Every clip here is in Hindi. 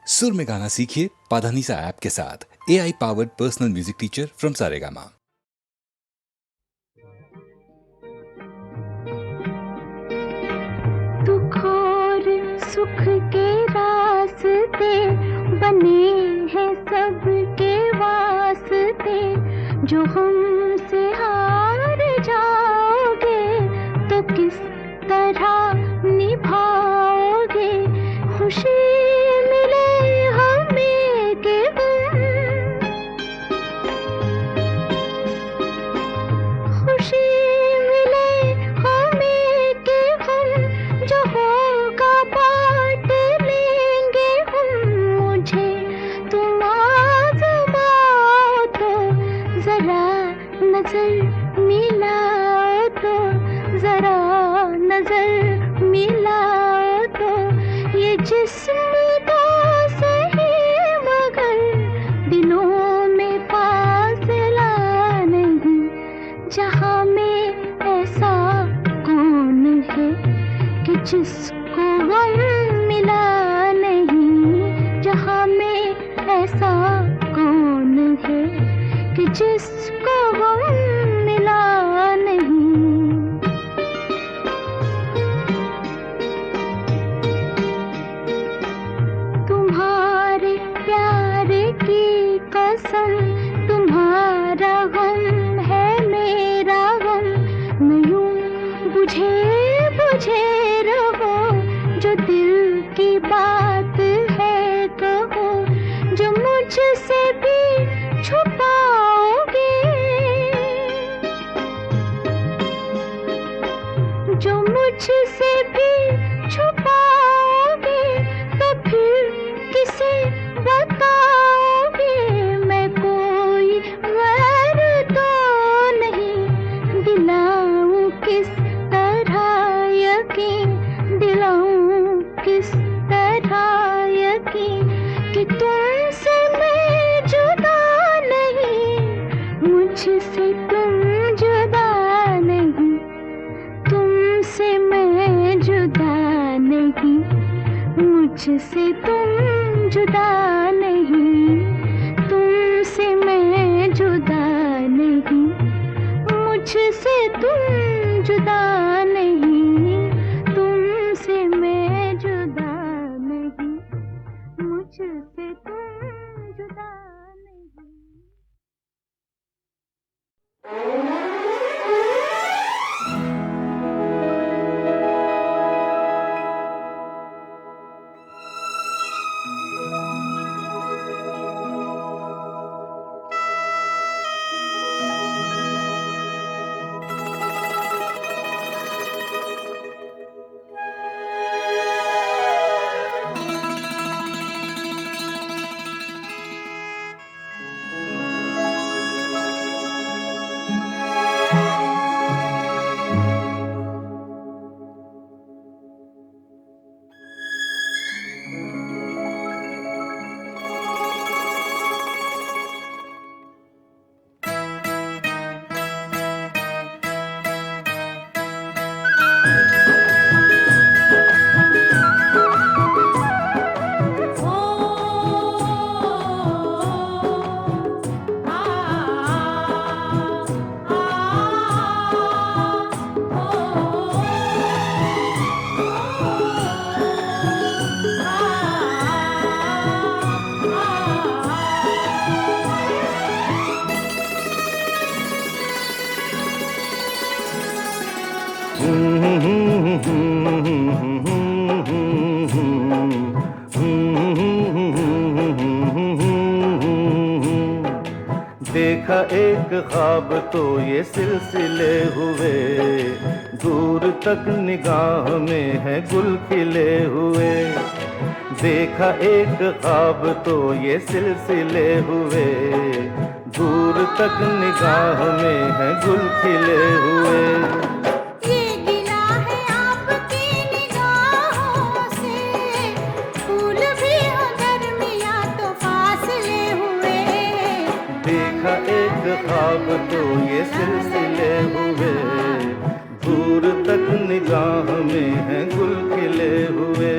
सुर में गाना सीखिए पाधानीसा ऐप के साथ। AI powered personal music teacher from Saregama. दुख और सुख के रास्ते बने हैं सबके वास्ते। जो हमसे हार जाओगे तो किस तरह निभाओगे। खुशी मिले हमें के गम, खुशी मिले हमें के गम। जो होगा बांट लेंगे हम। मुझे तुम आज़माओ तो जरा नजर मिलाओ तो, जरा नजर मिलाओ तो। ये जिस्म तो सही मगर दिलों में फासला नहीं। जहाँ में ऐसा कौन है कि जिसको गम मिला नहीं। जहाँ में ऐसा कौन है कि जिसको गम मिला नहीं। तुम्हारे प्यार की कसम, तुम्हारा गम है मेरा गम। मैं यूं बुझे बुझे रहो, जो दिल की बात है कहो। जो मुझसे भी छुपाओगे, जो मुझसे भी छुपाओगे तो फिर किसे बताओगे। मैं कोई गैर तो नहीं, दिलाऊं किस तरह यकीन, दिलाऊं किस तरह यकीन कि तुमसे मैं जुदा नहीं। मुझसे तुम जुदा नहीं, तुमसे मैं जुदा नहीं। मुझसे तुम जुदा नहीं, तुमसे मैं जुदा नहीं। मुझसे तुम जुदा नहीं, तुमसे मैं जुदा नहीं। मुझसे तुम जुदा नहीं। देखा एक ख्वाब तो ये सिलसिले हुए, दूर तक निगाह में है गुल खिले हुए। देखा एक ख्वाब तो ये सिलसिले हुए, दूर तक निगाह में है गुल खिले हुए। ख्वाब तो ये सिलसिले हुए, दूर तक निगाह में है गुल खिले हुए।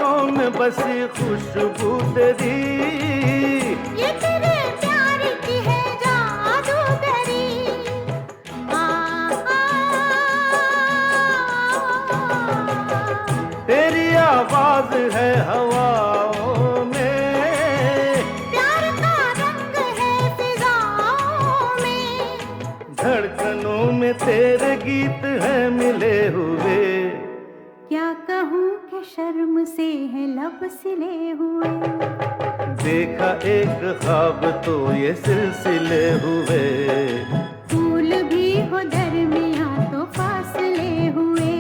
सांसों में बसी खुशबू तेरी, ये तेरे प्यार की है जादूगरी। तेरी आवाज है हवाओं में, प्यार का रंग है फिजाओं में, धड़कनों में तेरे गीत है मिले हुए। क्या कहूँ कि शर्म से है लब सिले हुए। देखा एक ख्वाब तो ये सिलसिले हुए, फूल भी हो दरमियाँ तो फासले हुए।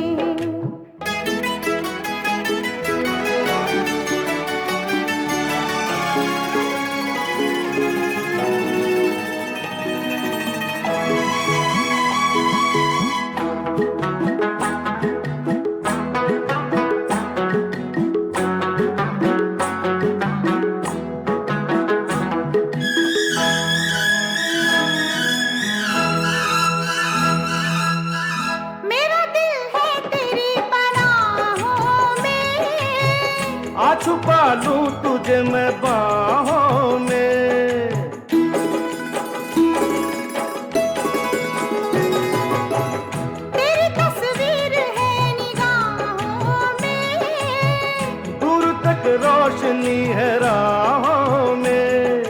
मेरा दिल है तेरी पनाहों में, आ छुपा लूं तुझे मैं बाहों में। तेरी तस्वीर है निगाहों में, दूर तक रोशनी है राहों में।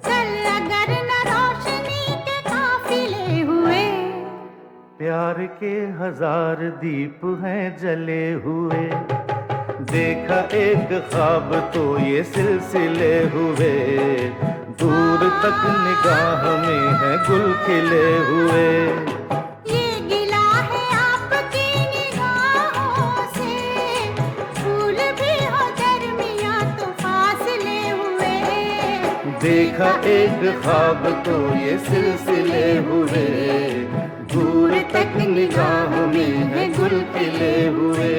चल अगर न रोशनी के काफिले हुए। प्यार के हजार दीप हैं जले हुए, देखा एक ख्वाब तो ये सिलसिले हुए। दूर तक निगाह में है गुल खिले हुए, ये गिला है आपकी निगाहों से, फूल भी हो दरमियाँ तो फासले हुए। देखा एक ख्वाब तो ये सिलसिले हुए। दूर तक निगाह में है गुल खिले हुए।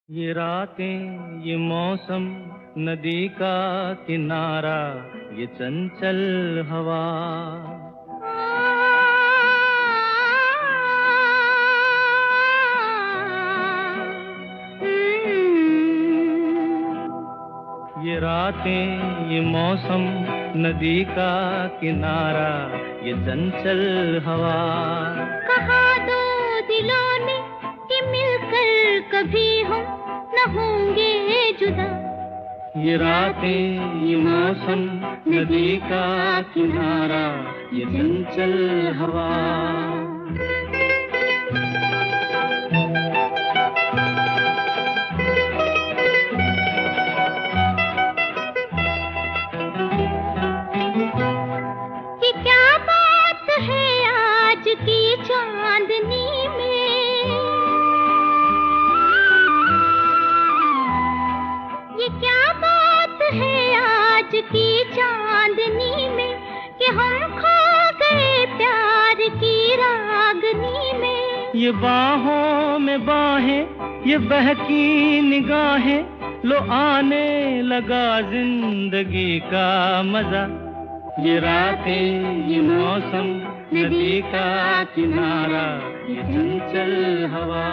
ये रातें ये मौसम नदी का किनारा ये चंचल हवा, ये रातें ये मौसम नदी का किनारा ये चंचल हवा। कहा दो दिलों ने कि मिलकर कभी हम न होंगे जुदा। ये रातें ये मौसम नदी का किनारा ये चंचल हवा। ये क्या बात है आज की चांदनी में, ये क्या बात है आज की चांदनी में, कि हम खो गए प्यार की रागनी में। ये बाहों में बाहें ये बहकी निगाहें, लो आने लगा जिंदगी का मजा। ये रातें ये मौसम नदी का किनारा ये चंचल हवा।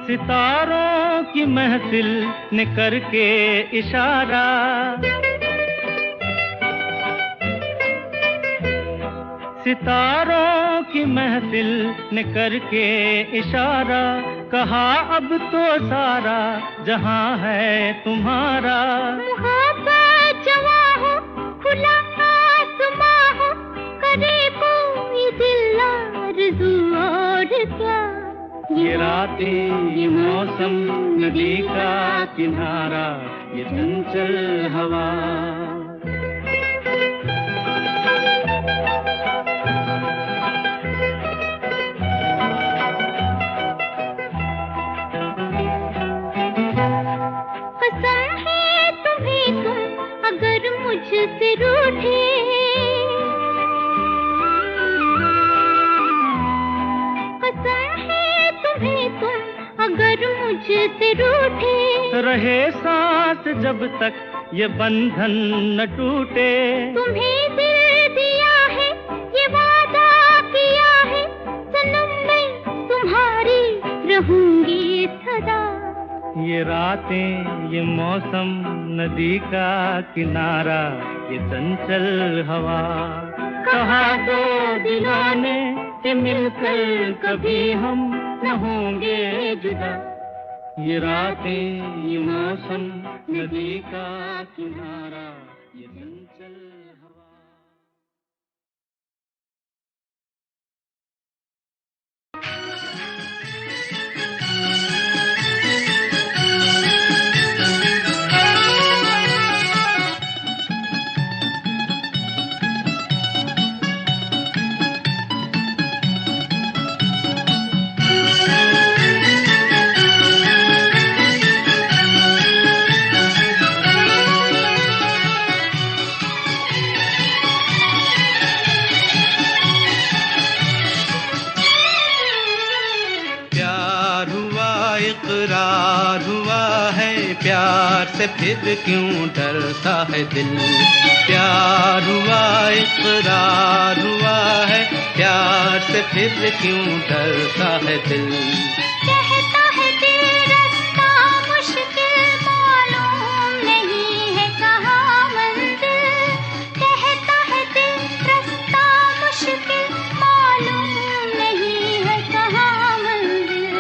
सितारों की महफिल ने करके इशारा, सितारों की महफिल ने करके इशारा, कहा अब तो सारा जहां है तुम्हारा। मोहब्बत जवां हो खुला आसमां हो, करे कोई दिल आरज़ू और क्या। ये रातें ये मौसम नदी का किनारा ये चंचल हवा। से रूठे, रहे सांस जब तक ये बंधन न टूटे। तुम्हें दिल दिया है, ये वादा किया है, सनम मैं तुम्हारी रहूंगी सदा। ये रातें, ये मौसम, नदी का किनारा, ये चंचल हवा, कहा दो दिलों ने कि मिलकर कभी हम न होंगे जुदा। ये रातें, ये मौसम, नदी का किनारा, ये चंचल हवा। इकरार हुआ है, प्यार से फिर क्यों डरता है दिल। प्यार हुआ, इकरार हुआ है, प्यार से फिर क्यों डरता है दिल। कहता है दिल रास्ता मुश्किल, मालूम नहीं है कहाँ मंजिल। कहता है दिल रास्ता मुश्किल, मालूम नहीं है कहाँ मंजिल।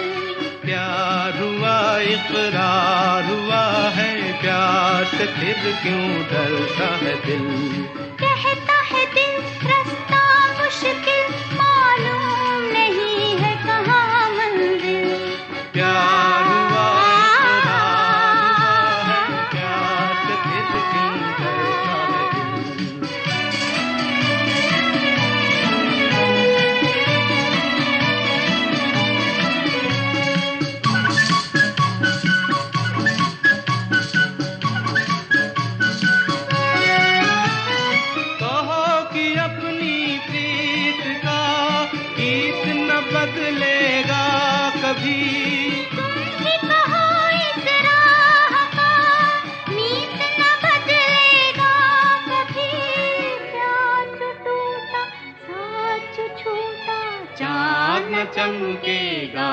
प्यार हुआ, इकरार हुआ है, प्यार से फिर क्यों डरता है दिल। कहता है दिल रास्ता मुश्किल, मालूम नहीं है कहाँ मंजिल। प्यार हुआ, इकरार हुआ है, प्यार से फिर क्यों डरता है दिल। बदलेगा कभी, तुमसे कहो इस राह का, मीत न बदलेगा कभी। प्यार जो टूटा, साथ जो छूटा, चाँद न चमकेगा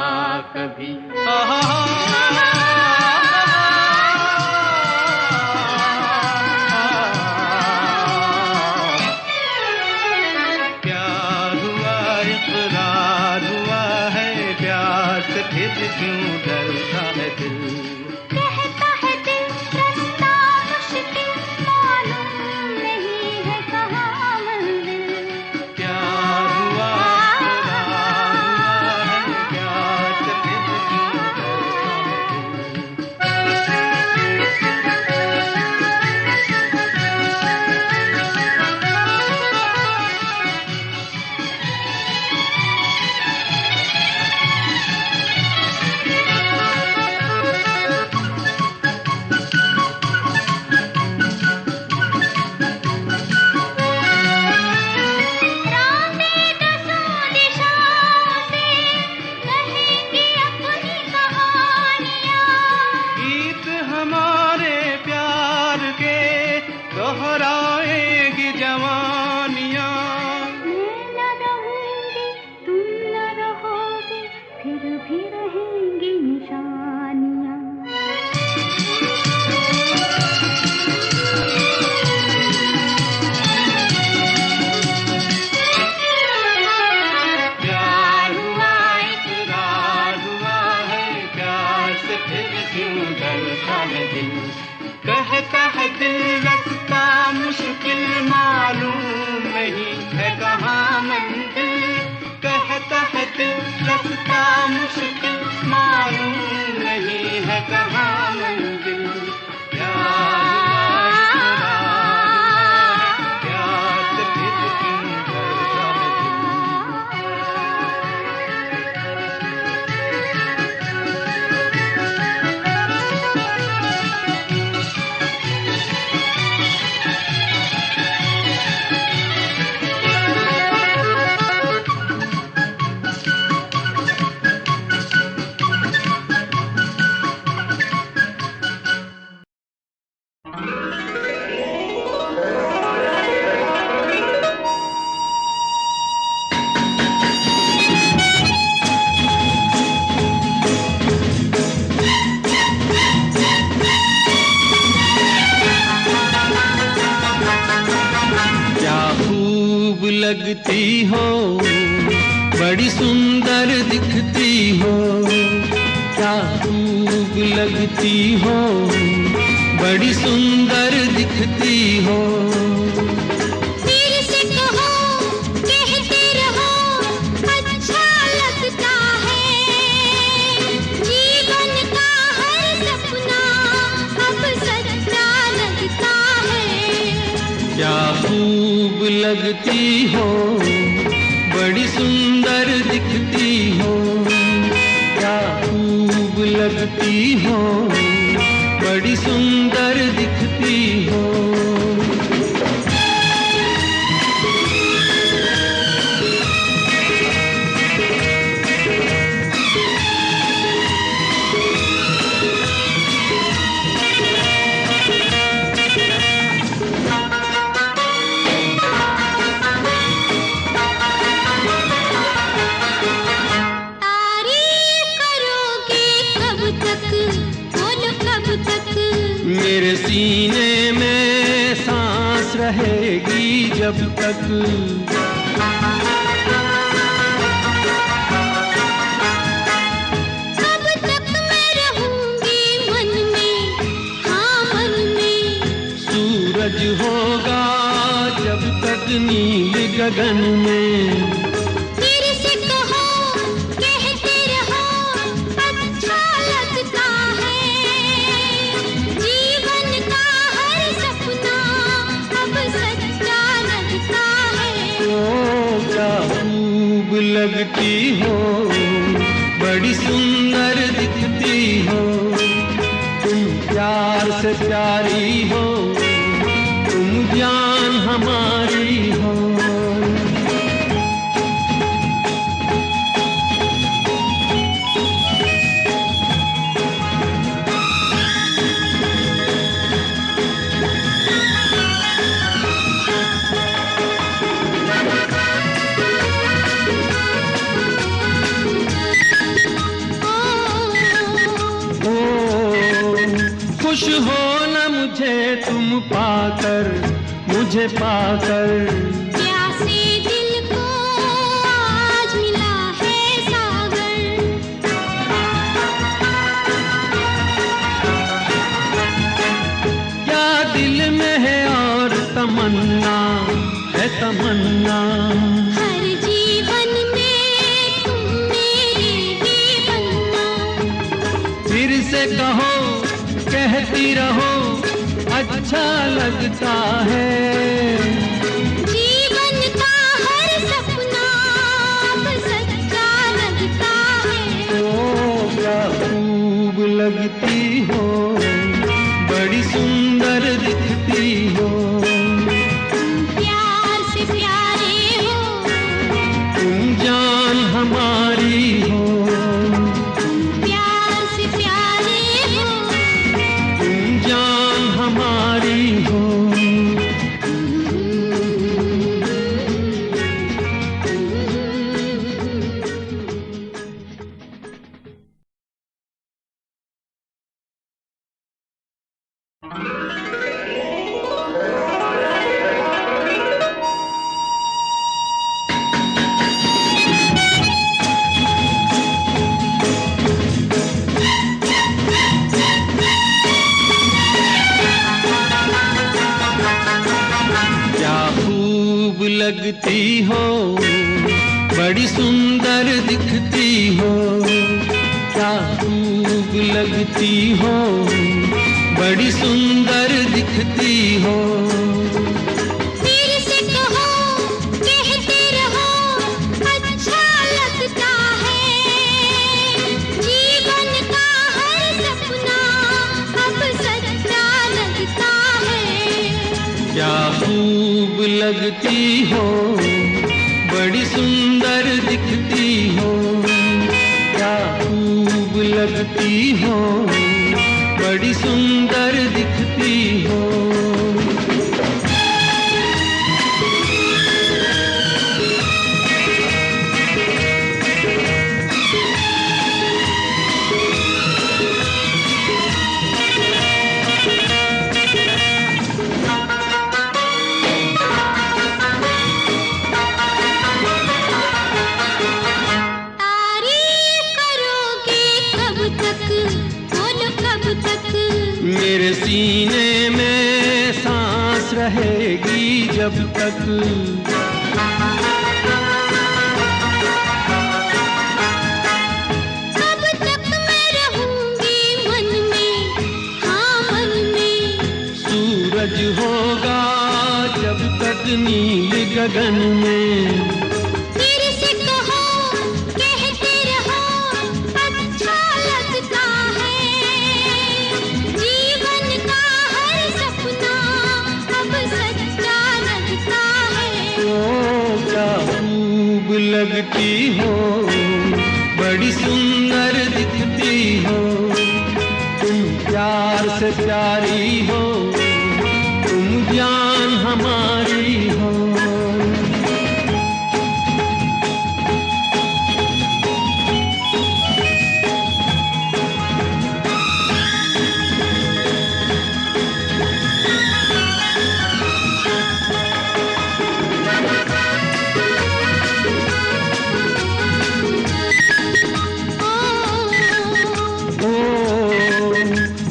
कभी। फिर क्यों डरता है दिल। कहता है दिल रास्ता मुश्किल, मालूम नहीं है कहाँ मंजिल। प्यार हुआ, इकरार हुआ है, प्यार से फिर क्यों डरता है दोहराएगी जवानियाँ। मैं न रहूंगी, तुम न रहोगे, फिर भी रहेंगी निशानियाँ। प्यार हुआ, इकरार हुआ है, प्यार से फिर क्यों डरता है दिल। कहता है दिल रास्ता मुश्किल, मालूम नहीं है कहाँ मंजिल। कहता है दिल रास्ता मुश्किल, मालूम नहीं है कहाँ मंजिल। प्यार हुआ, इकरार हुआ है, प्यार से फिर क्यों डरता है दिल। लगती हो, बड़ी सुंदर दिखती हो, क्या खूब लगती हो, बड़ी सुंदर दिखती हो। फिर से कहो, कहते रहो, अच्छा लगता है, जीवन का हर सपना अब सच्चा लगता है। क्या खूब लगती हो, बड़ी सुंदर दिखती हो, क्या खूब लगती हो, बड़ी सुंदर दिखती हो। तारीफ करोगे कब तक, बोलो कब तक, मेरे सीने में सांस रहेगी जब तक। कब तक मैं रहूंगी मन में, हाँ मन में। सूरज होगा जब तक नील गगन में। फिर से कहो, कहते रहो, अच्छा लगता है, जीवन का हर सपना अब सच्चा लगता है। ओ क्या खूब लगती हो, बड़ी सुंदर दिखती हो, तुम प्यार से प्यारी हो, तुम जान हमारी हो। खुश हो न मुझे तुम पाकर, मुझे पाकर। प्यासे दिल को आज मिला है सागर। क्या दिल में है और तमन्ना, है तमन्ना। हर जीवन में तुम मेरे ही बनना। फिर से कहो, कहती रहो, अच्छा लगता है, जीवन का हर सपना अब सच्चा लगता है। ओ क्या खूब लगती हो, बड़ी सुंदर दिखती हो, प्यार से प्यारे हो, तुम जान हमारी हो, प्यार से प्यारे हो, तुम जान हमारी हो। क्या खूब लगती हो, बड़ी सुंदर दिखती हो, क्या खूब लगती हो, बड़ी सुंदर दिखती हो। फिर से कहो, कहते रहो, अच्छा लगता है, जीवन का हर सपना अब सच्चा लगता है। क्या खूब लगती हो, बड़ी सुंदर दिखती हो, क्या खूब लगती हो, बड़ी सुंदर दिखती हो। तक। कब तक मैं रहूंगी मन में, हाँ मन में। सूरज होगा जब तक नील गगन में। फिर से कहो, कहते रहो, अच्छा लगता है। जीवन का हर सपना अब सच्चा लगता है। ओ क्या खूब लगती हो, बड़ी सुंदर दिखती हो। तुम प्यार से प्यारी हो, तुम जान हमारी हो।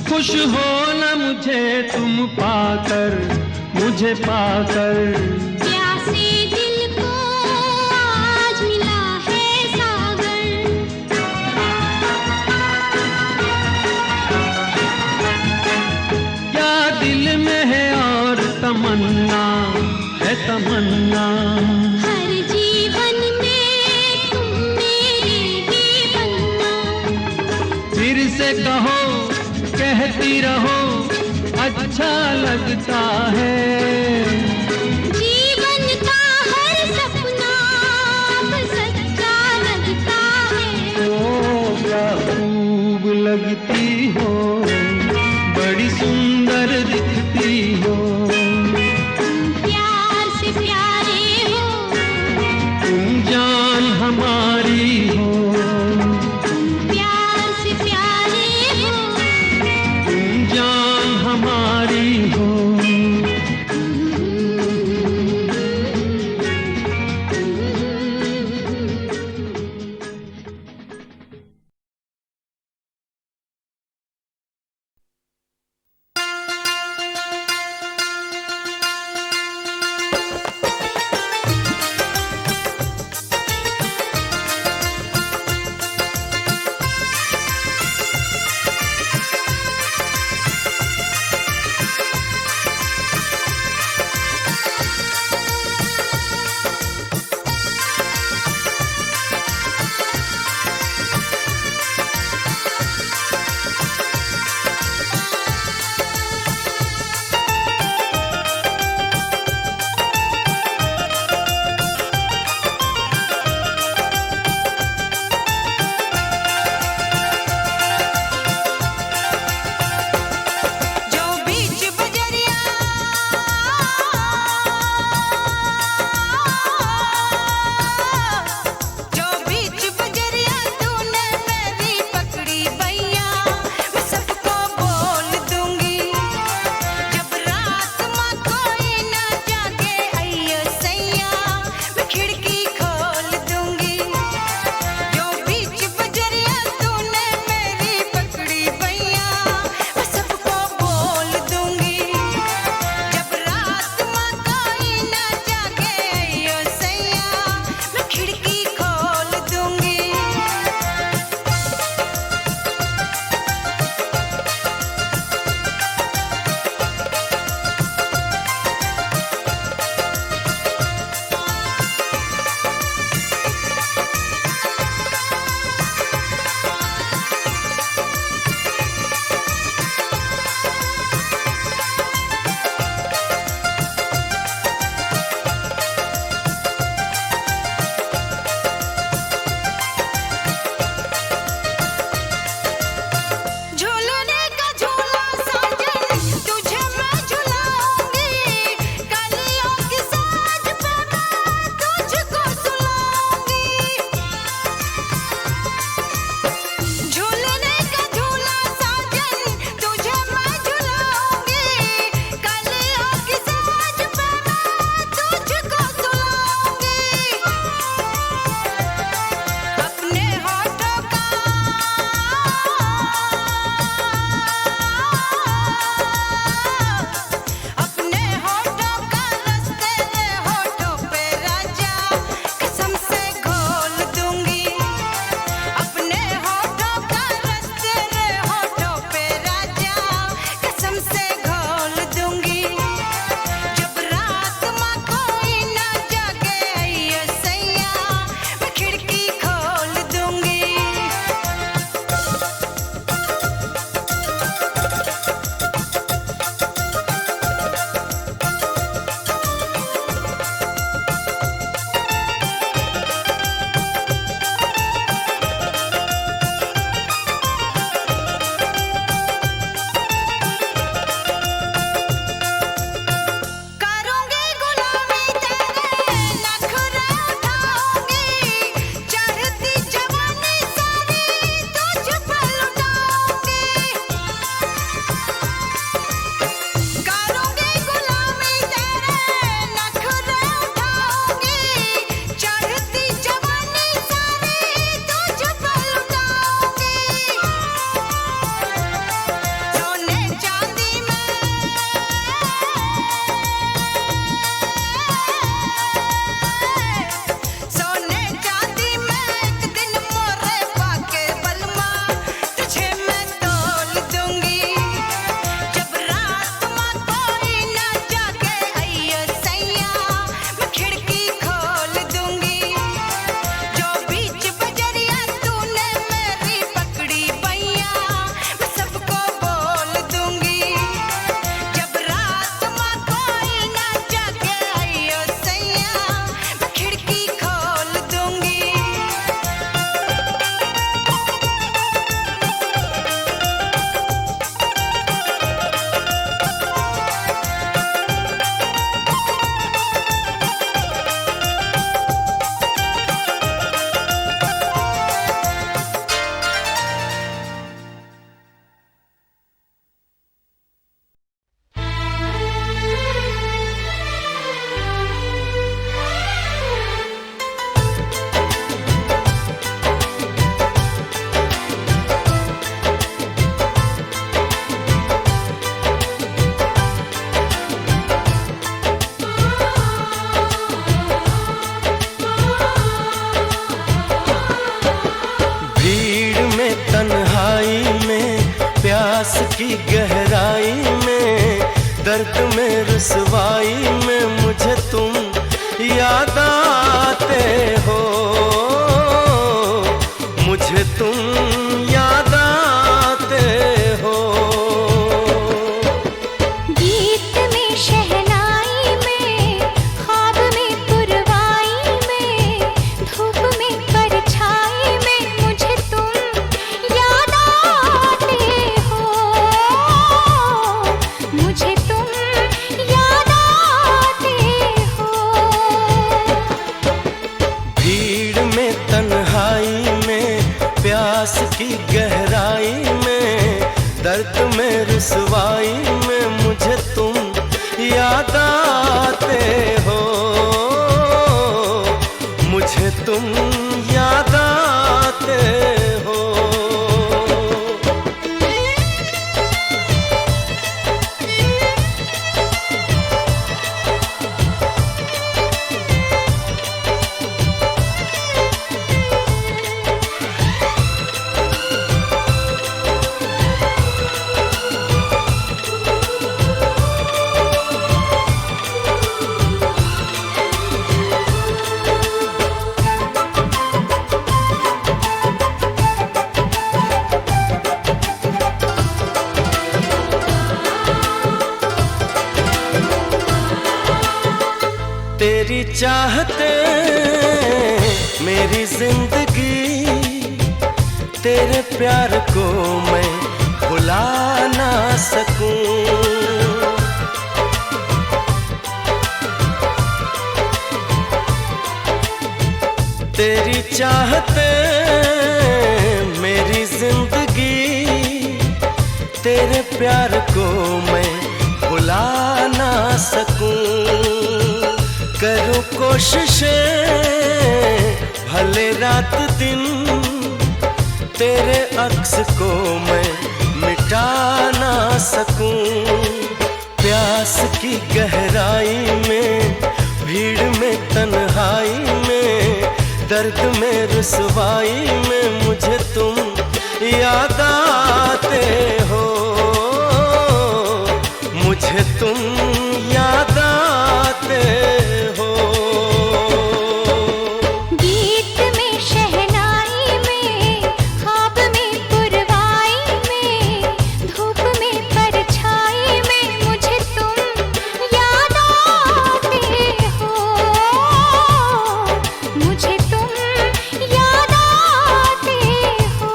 खुश हो न मुझे तुम पाकर, मुझे पाकर। प्यासे दिल को आज मिला है सागर। क्या दिल में है और तमन्ना है तमन्ना। हर जीवन में तुम मेरे ही बनना। फिर से कहो, कहती रहो, अच्छा लगता है। जीवन का हर सपना अब सच्चा लगता है। ओ क्या खूब लगती हो, बड़ी सुंदर दिखती हो। तुम प्यार से प्यारे हो, तुम जान हमारी हो। तुम प्यार से प्यारे हो। तुम जान हमारी हो। प्यास की गहराई में, दर्द में रुसवाई में मुझे तुम याद आते हो, मुझे तुम याद आते हो। गीत में शहनाई में, ख्वाब में पुरवाई में, धूप में परछाई में मुझे तुम याद आते हो, मुझे तुम याद आते हो। भीड़ में तन्हाई में, प्यास की गहराई में, दर्द में रुसवाई में मुझे तुम याद आते हो, मुझे तुम याद आते हो। तेरी चाहते मेरी जिंदगी, तेरे प्यार को मैं भुला ना सकूं। तेरी चाहते मेरी जिंदगी, तेरे प्यार को मैं भुला ना सकूं। करूं कोशिशें भले रात दिन, तेरे अक्स को मैं मिटा ना सकूं। प्यास की गहराई में, भीड़ में तन्हाई में, दर्द में रुसवाई में मुझे तुम याद आते हो, मुझे तुम याद आते हो। गीत में शहनाई में, ख्वाब में पुरवाई में, धूप में परछाई में मुझे तुम याद आते हो, मुझे तुम याद आते हो।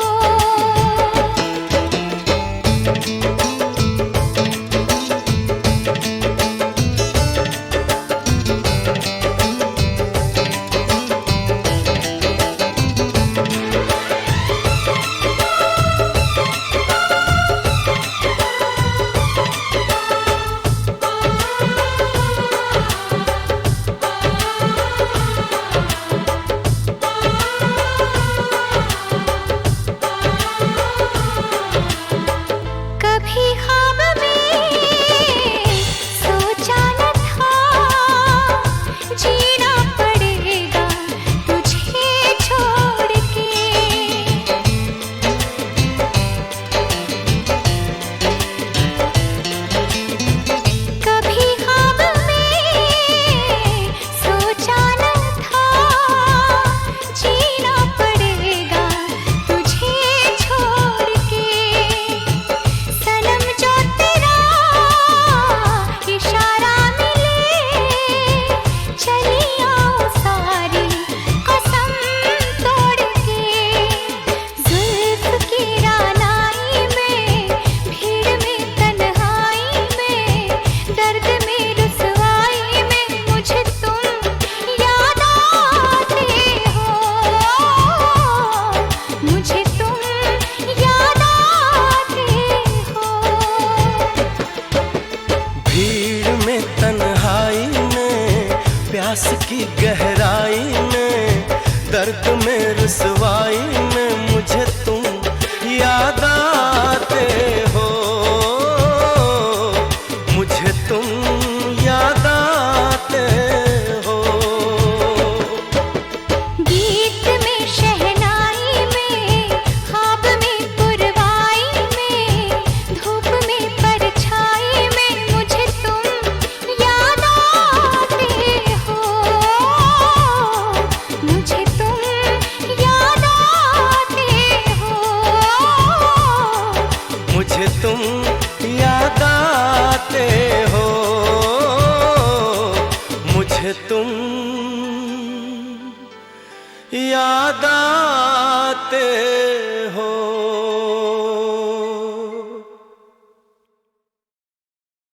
कभी ख्वाब में सोचा न था, जीना पड़ेगा तुझे छोड़ के। कभी ख्वाब में सोचा न था, जीना पड़ेगा तुझे छोड़ के। सनम जो तेरा इशारा मिले, चली आओ सारी कसम तोड़ के। जुल्फ की रानाई में, भीड़ में तन्हाई में, दर्द में रुसवाई में मुझे तुम याद आते हो, मुझे तुम याद आते हो। भीड़ में तन्हाई में, प्यास की गहराई में, दर्द में रुसवाई में मुझे तुम याद आते हो, मुझे तुम याद आते हो। गीत में शहनाई में, ख्वाब में पुरवाई में, याद आते